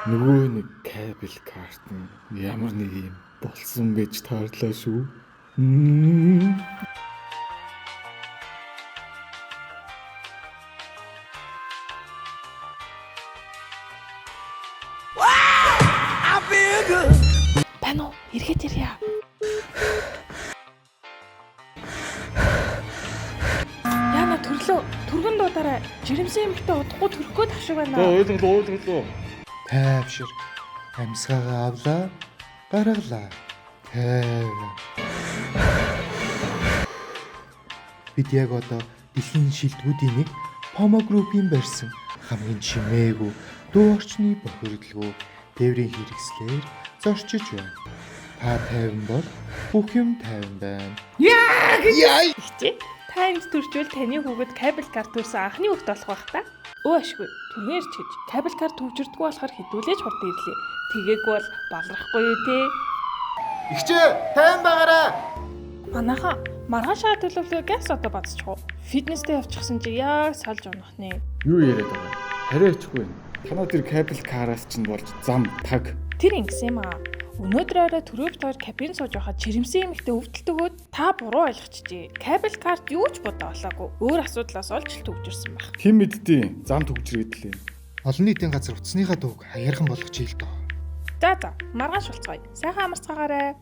Нөгөө нэг кабель карт нь ямар нэг юм болсон байж таарлаа шүү. Бано, эргээд ирье. Яна төрлөө. Түргэн дуудаарай. Жирэмсэн юмхтэй удахгүй төрөхөө тавшиг байна. Ойлголоо. Тайвшир. Амьсгаагаа авлаа. Гаргалаа. Тайв. Бид яг одоо дэлхийн шилдэгүүдийн нэг Pomo Group-ийн барьсан хамгийн чимээгүй дуу орчны бохирдлого тээврийн хэрэгслээр зорчиж байна. Та тайван бол бүх юм тайван байна. Ихчээ. Та энд төржүүл таны хүүхэд кабель карт төрсөн анхны хүүхэд болох байх та. Өө ашгүй. Түргээрч гэж кабель карт төвжирдгүү болохоор хэдүүлээж хурд ирлээ. Тэгээгүй бол балрахгүй юу те. Игчээ, тайван байгаарай. Манайхан маргааш шаа төлөвлөгөө газ одоо бацчихв. Фитнестэй явчихсан чи яг салж унах нэ. Юу яриад байгаа? Хариачгүй. Танаа тэр кабель караас чинь болж зам таг. Тэр ингэсэн юм аа. Өнөөдөр орой төрөөбт хоёр кабин сууж байхад жирэмсэн эмэгтэй өвдөлт өгөөд та буруу ойлгочихжээ. Кабель карт юу ч бодоо олоогүй. Өөр асуудлаас олж л төгжирсэн байх. Хэн мэдтий? Зам төгжрээдлээ. Олон нийтийн газар утасныхаа дууг хаярхан болгож ийл доо. За маргааш болцгоё. Сайхан амарцгаагаарай.